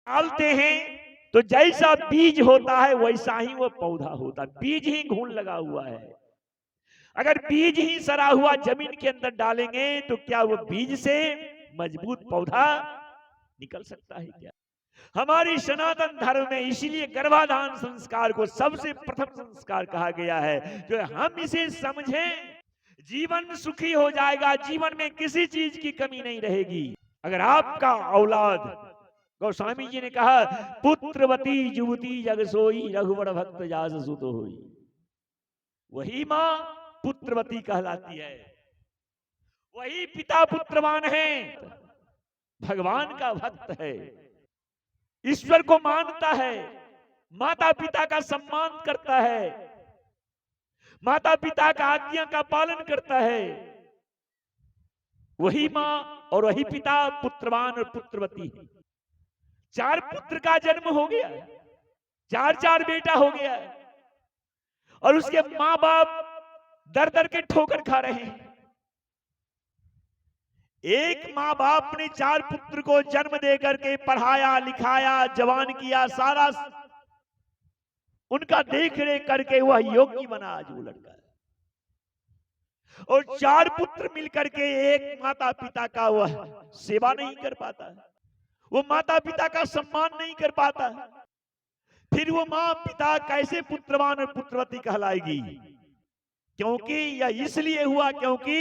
डालते हैं तो जैसा बीज होता है वैसा ही वो पौधा होता है। बीज ही घून लगा हुआ है। अगर बीज ही सड़ा हुआ जमीन के अंदर डालेंगे तो क्या वो बीज से मजबूत पौधा निकल सकता है क्या? हमारी सनातन धर्म में इसीलिए गर्भाधान संस्कार को सबसे प्रथम संस्कार कहा गया है। जो हम इसे समझें, जीवन सुखी हो जाएगा, जीवन में किसी चीज की कमी नहीं रहेगी। अगर आपका औलाद, गोस्वामी जी ने कहा, पुत्रवती जुवती जग सोई रघुवर भक्त जास सुत होई, वही मां पुत्रवती कहलाती है, वही पिता पुत्रवान है, भगवान का भक्त है, ईश्वर को मानता है, माता पिता का सम्मान करता है, माता पिता का आज्ञा का पालन करता है। वही मां और वही पिता पुत्रवान और पुत्रवती है। 4 पुत्र का जन्म हो गया, 4 बेटा हो गया, और उसके मां बाप दर दर के ठोकर खा रहे हैं। एक मां बाप ने 4 पुत्र को जन्म दे करके पढ़ाया लिखाया जवान किया, सारा उनका देख रेख करके वह योगी बना आज वो लड़का। और 4 पुत्र मिलकर के एक माता पिता का वह सेवा नहीं कर पाता, वो माता पिता का सम्मान नहीं कर पाता, फिर वो मां पिता कैसे पुत्रवान और पुत्रवती कहलाएगी? क्योंकि यह इसलिए हुआ क्योंकि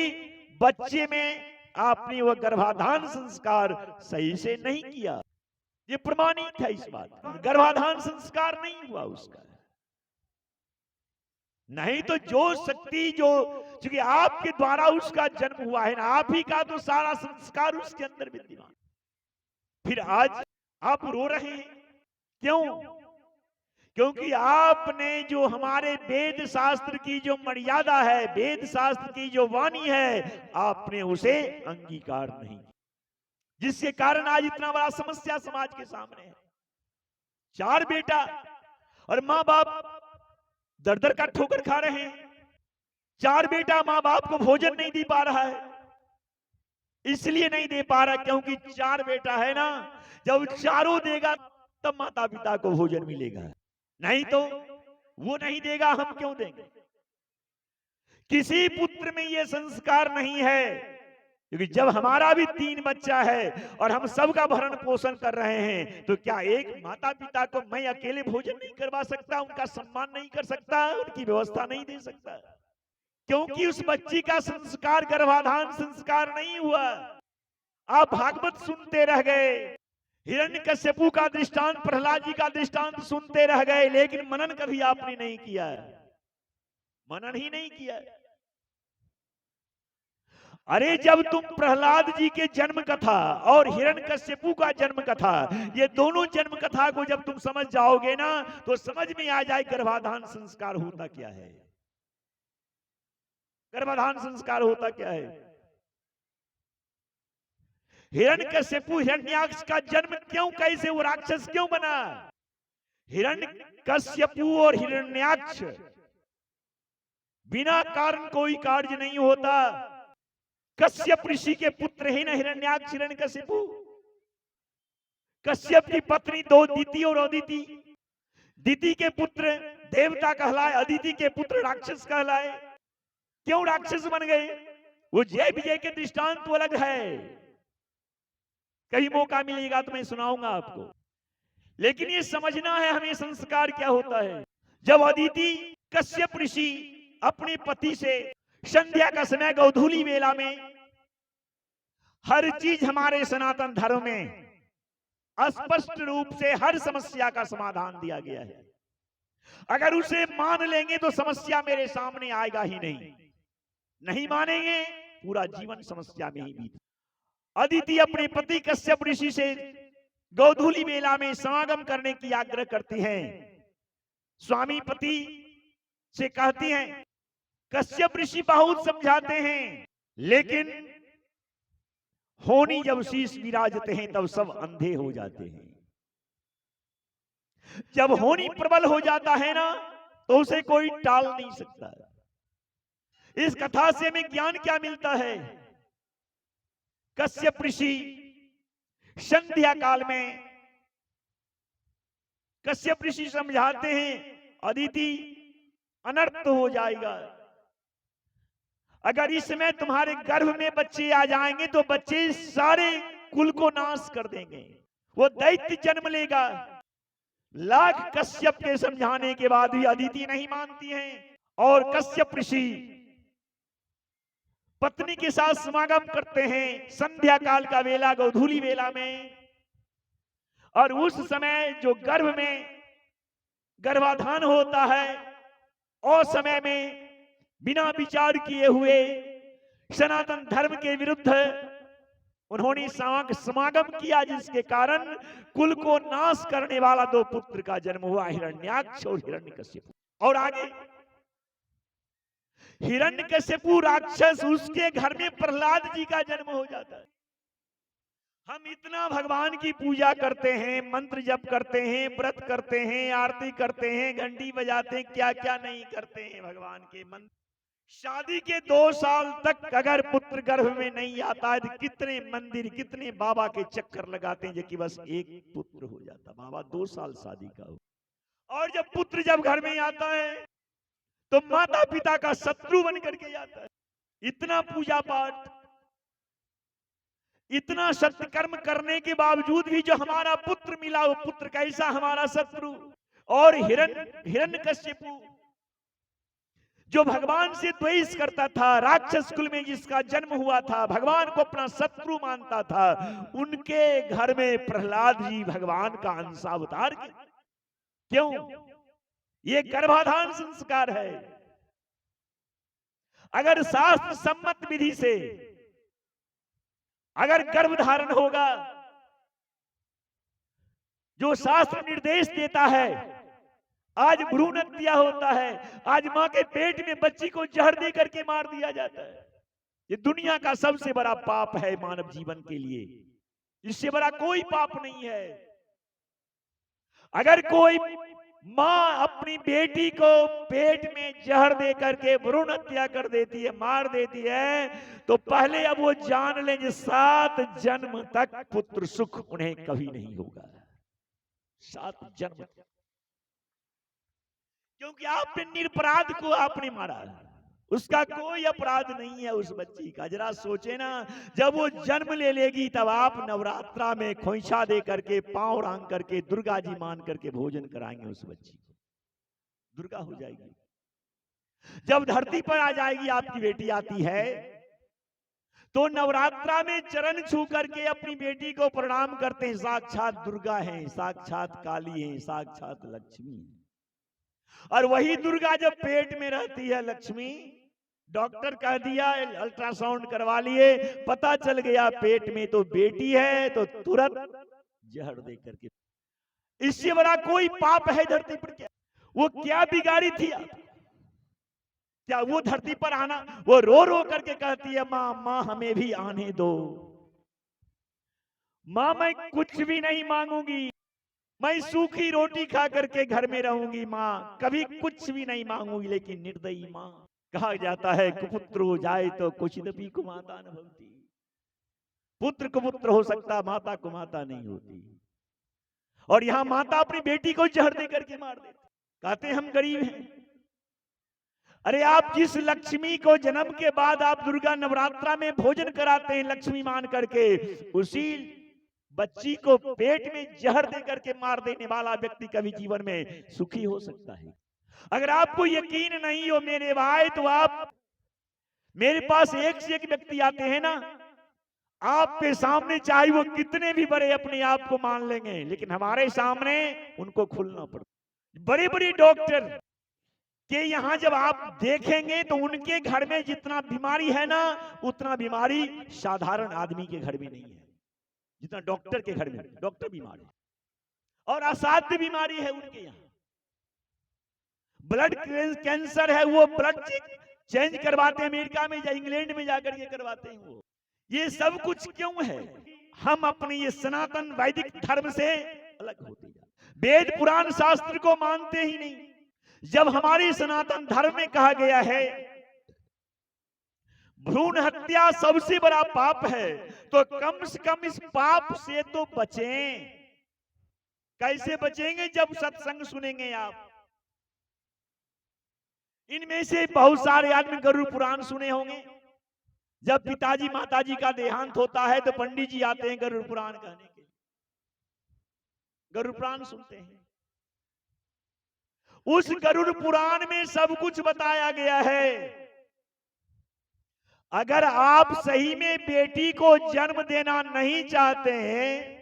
बच्चे में आपने वो गर्भाधान संस्कार सही से नहीं किया। ये प्रमाणित है इस बात, गर्भाधान संस्कार नहीं हुआ उसका। नहीं तो जो शक्ति, जो क्योंकि आपके द्वारा उसका जन्म हुआ है ना, आप ही का तो सारा संस्कार उसके अंदर विद्यमान। फिर आज आप रो रहे हैं क्यों? क्योंकि आपने जो हमारे वेद शास्त्र की जो मर्यादा है, वेद शास्त्र की जो वाणी है, आपने उसे अंगीकार नहीं, जिसके कारण आज इतना बड़ा समस्या समाज के सामने है। 4 बेटा और मां बाप दर दर का ठोकर खा रहे हैं। 4 बेटा मां बाप को भोजन नहीं दे पा रहा है, इसलिए नहीं दे पा रहा क्योंकि 4 बेटा है ना, जब चारों देगा तब माता पिता को भोजन मिलेगा, नहीं तो वो नहीं देगा, हम क्यों देंगे? किसी पुत्र में ये संस्कार नहीं है, क्योंकि जब हमारा भी 3 बच्चा है और हम सबका भरण पोषण कर रहे हैं, तो क्या एक माता पिता को मैं अकेले भोजन नहीं करवा सकता, उनका सम्मान नहीं कर सकता, उनकी व्यवस्था नहीं दे सकता? क्योंकि उस बच्ची का संस्कार गर्भाधान संस्कार नहीं हुआ। आप भागवत सुनते रह गए, हिरण्यकश्यपु का दृष्टांत, प्रहलाद जी का दृष्टांत सुनते रह गए, लेकिन मनन कभी आपने नहीं किया, मनन ही नहीं किया। अरे जब तुम प्रहलाद जी के जन्म कथा और हिरण्यकश्यपु का जन्म कथा, ये दोनों जन्म कथा को जब तुम समझ जाओगे ना, तो समझ में आ जाए गर्भाधान संस्कार होता क्या है, गर्भाधान संस्कार होता क्या है। हिरण्यकश्यपु हिरण्याक्ष का जन्म क्यों, कैसे वो राक्षस क्यों बना? हिरण्यकश्यपु और हिरण्याक्ष बिना कारण कोई कार्य नहीं होता। कश्यप ऋषि के पुत्र ही ना हिरण्याक्ष हिरण्यकश्यपु। कश्यप की पत्नी 2 दिति और अदिति, दिति के पुत्र देवता कहलाए, अदिति के पुत्र राक्षस कहलाए। क्यों राक्षस बन गए? वो जय विजय के दृष्टांत तो अलग है, कहीं मौका मिलेगा तो मैं सुनाऊंगा आपको, लेकिन ये समझना है हमें संस्कार क्या होता है। जब अदिति कश्यप ऋषि अपने पति से संध्या का समय गोधूली वेला में, हर चीज हमारे सनातन धर्म में स्पष्ट रूप से हर समस्या का समाधान दिया गया है, अगर उसे मान लेंगे तो समस्या मेरे सामने आएगा ही नहीं, नहीं मानेंगे पूरा जीवन समस्या में ही बीत। अदिति अपने पति कश्यप ऋषि से गोधूली मेला में समागम करने की आग्रह करती हैं। स्वामी पति से कहती हैं, कश्यप ऋषि बहुत समझाते हैं, लेकिन होनी जब शीश विराजते हैं तब सब अंधे हो जाते हैं। जब होनी प्रबल हो जाता है ना, तो उसे कोई टाल नहीं सकता। इस कथा से हमें ज्ञान क्या मिलता है? कश्यप ऋषि संध्या काल में कश्यप ऋषि समझाते हैं अदिति अनर्थ हो जाएगा, अगर इस समय तुम्हारे गर्भ में बच्चे आ जाएंगे तो बच्चे सारे कुल को नाश कर देंगे, वो दैत्य जन्म लेगा। लाख कश्यप के समझाने के बाद भी अदिति नहीं मानती हैं और कश्यप ऋषि पत्नी के साथ समागम करते हैं संध्या काल का वेला, गोधूली वेला में। और उस समय जो गर्भ में गर्भाधान होता है और समय में बिना विचार किए हुए सनातन धर्म के विरुद्ध उन्होंने समागम किया, जिसके कारण कुल को नाश करने वाला 2 पुत्र का जन्म हुआ, हिरण्याक्ष और हिरण्यकश्यप। और आगे हिरण्यकश्यपु राक्षस, उसके घर में प्रहलाद जी का जन्म हो जाता है। हम इतना भगवान की पूजा करते हैं, मंत्र जप करते हैं, व्रत करते हैं, आरती करते हैं, घंटी बजाते हैं, क्या क्या नहीं करते हैं भगवान के मंत्र। शादी के 2 साल तक अगर पुत्र गर्भ में नहीं आता है तो कितने मंदिर कितने बाबा के चक्कर लगाते हैं कि बस एक पुत्र हो जाता। बाबा 2 साल शादी का हो, और जब पुत्र जब घर में आता है तो माता पिता का शत्रु बन करके जाता है। इतना पूजा पाठ, इतना सत्य कर्म करने के बावजूद भी जो हमारा पुत्र मिला वो पुत्र कैसा हमारा शत्रु। और हिरण्यकश्यपु जो भगवान से द्वेष करता था, राक्षस कुल में जिसका जन्म हुआ था, भगवान को अपना शत्रु मानता था, उनके घर में प्रहलाद जी भगवान का अंशावतार क्यों? ये गर्भाधान संस्कार है। अगर शास्त्र सम्मत विधि से अगर गर्भ धारण होगा, जो शास्त्र निर्देश देता है, आज भ्रूण हत्या होता है, आज मां के पेट में बच्ची को जहर दे करके मार दिया जाता है। ये दुनिया का सबसे बड़ा पाप है मानव जीवन के लिए, इससे बड़ा कोई पाप नहीं है। अगर कोई मां अपनी बेटी को पेट में जहर दे करके भ्रूण हत्या कर देती है, मार देती है, तो पहले अब वो जान लें कि 7 जन्म तक पुत्र सुख उन्हें कभी नहीं होगा। 7 जन्म, क्योंकि आपने निरपराध को आपने मारा, उसका कोई अपराध नहीं है उस बच्ची का। जरा सोचे ना, जब वो जन्म ले लेगी तब आप नवरात्रा में खोइछा दे करके पांव रांग करके दुर्गा जी मान करके भोजन कराएंगे उस बच्ची को, दुर्गा हो जाएगी। जब धरती पर आ जाएगी आपकी बेटी आती है तो नवरात्रा में चरण छू करके अपनी बेटी को प्रणाम करते हैं, साक्षात दुर्गा है, साक्षात काली है, साक्षात लक्ष्मी है। और वही दुर्गा जब पेट में रहती है, लक्ष्मी, डॉक्टर कह दिया अल्ट्रासाउंड करवा लिए, पता चल गया पेट में तो बेटी है, तो तुरंत जहर दे करके। इससे बड़ा कोई पाप है धरती पर? क्या वो क्या बिगाड़ी थी आप? क्या वो धरती पर आना, वो रो रो करके कहती है माँ माँ हमें भी आने दो, माँ मैं कुछ भी नहीं मांगूंगी, मैं सूखी रोटी खा करके घर में रहूंगी माँ, कभी कुछ भी नहीं मांगूंगी। लेकिन निर्दयी माँ, कहा जाता है कुपुत्र हो जाए तो कुचिदपि कुमाता न भवति। पुत्र कुपुत्र हो सकता, माता कुमाता नहीं होती। और यहां माता अपनी बेटी को जहर दे करके मार देती, कहते हम गरीब हैं। अरे आप जिस लक्ष्मी को जन्म के बाद आप दुर्गा नवरात्रा में भोजन कराते हैं लक्ष्मी मान करके, उसी बच्ची को पेट में जहर दे करके मार देने वाला व्यक्ति कभी जीवन में सुखी हो सकता है? अगर आपको यकीन नहीं हो मेरे भाई, तो आप मेरे पास एक से एक व्यक्ति आते हैं ना, आपके सामने चाहे वो कितने भी बड़े अपने आप को मान लेंगे, लेकिन हमारे सामने उनको खुलना पड़ता। बड़े बड़े डॉक्टर के यहाँ जब आप देखेंगे तो उनके घर में जितना बीमारी है ना, उतना बीमारी साधारण आदमी के घर में नहीं है जितना डॉक्टर के घर में। डॉक्टर बीमार है और असाध्य बीमारी है उनके यहाँ। ब्लड कैंसर है, वो ब्लड चेंज करवाते हैं अमेरिका में या इंग्लैंड में जाकर के करवाते हैं। वो ये सब कुछ क्यों है? हम अपने ये सनातन वैदिक धर्म से अलग होते जाते, वेद पुराण शास्त्र को मानते ही नहीं। जब हमारी सनातन धर्म में कहा गया है भ्रूण हत्या सबसे बड़ा पाप है, तो कम से कम इस पाप से तो बचें। कैसे बचेंगे? जब सत्संग सुनेंगे आप। इनमें से बहुत सारे आदमी गरुड़ पुराण सुने होंगे। जब पिताजी माताजी का देहांत होता है तो पंडित जी आते हैं गरुड़ पुराण कहने के लिए, गरुड़ पुराण सुनते हैं। उस गरुड़ पुराण में सब कुछ बताया गया है। अगर आप सही में बेटी को जन्म देना नहीं चाहते हैं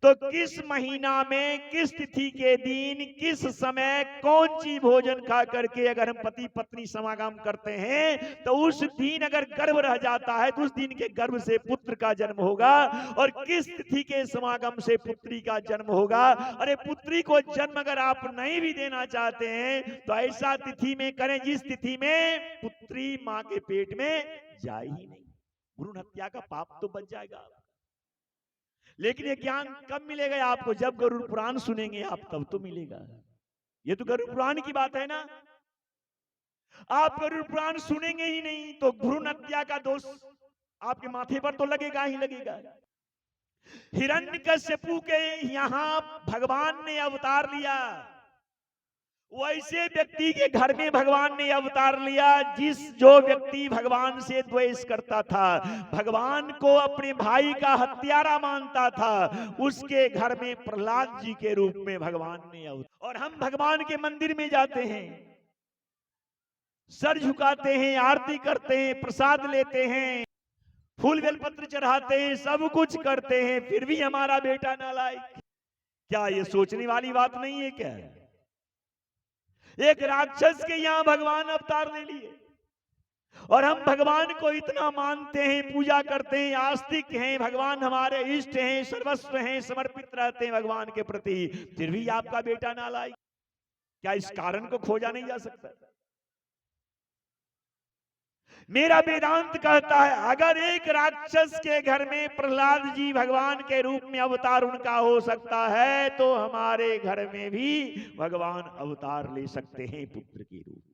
तो किस महीना में, किस तिथि के दिन, किस समय, कौन सी भोजन खा करके अगर हम पति पत्नी समागम करते हैं तो उस दिन अगर गर्भ रह जाता है तो उस दिन के गर्भ से पुत्र का जन्म होगा, और किस तिथि के समागम से पुत्री का जन्म होगा। अरे पुत्री को जन्म अगर आप नहीं भी देना चाहते हैं तो ऐसा तिथि में करें जिस तिथि में पुत्री मां के पेट में जाए ही नहीं। भ्रूण हत्या का पाप तो बच जाएगा। लेकिन ये ज्ञान कब मिलेगा आपको? जब गरुड़ पुराण सुनेंगे आप, तब तो मिलेगा। ये तो गरुड़ पुराण की बात है ना। आप गरुड़ पुराण सुनेंगे ही नहीं तो भ्रूण हत्या का दोष आपके माथे पर तो लगेगा ही लगेगा। हिरण्यकश्यपु के यहां भगवान ने अवतार लिया, वैसे व्यक्ति के घर में भगवान ने अवतार लिया जो व्यक्ति भगवान से द्वेष करता था, भगवान को अपने भाई का हत्यारा मानता था, उसके घर में प्रहलाद जी के रूप में भगवान ने अवतार। और हम भगवान के मंदिर में जाते हैं, सर झुकाते हैं, आरती करते हैं, प्रसाद लेते हैं, फूल बेलपत्र चढ़ाते हैं, सब कुछ करते हैं, फिर भी हमारा बेटा नालायक। क्या ये सोचने वाली बात नहीं है क्या? एक राक्षस के यहां भगवान अवतार ले लिए और हम भगवान को इतना मानते हैं, पूजा करते हैं, आस्तिक हैं, भगवान हमारे इष्ट हैं, सर्वस्व हैं, समर्पित रहते हैं भगवान के प्रति, फिर भी आपका बेटा नालायक। क्या इस कारण को खोजा नहीं जा सकता? मेरा वेदांत कहता है अगर एक राक्षस के घर में प्रहलाद जी भगवान के रूप में अवतार उनका हो सकता है तो हमारे घर में भी भगवान अवतार ले सकते हैं पुत्र के रूप में।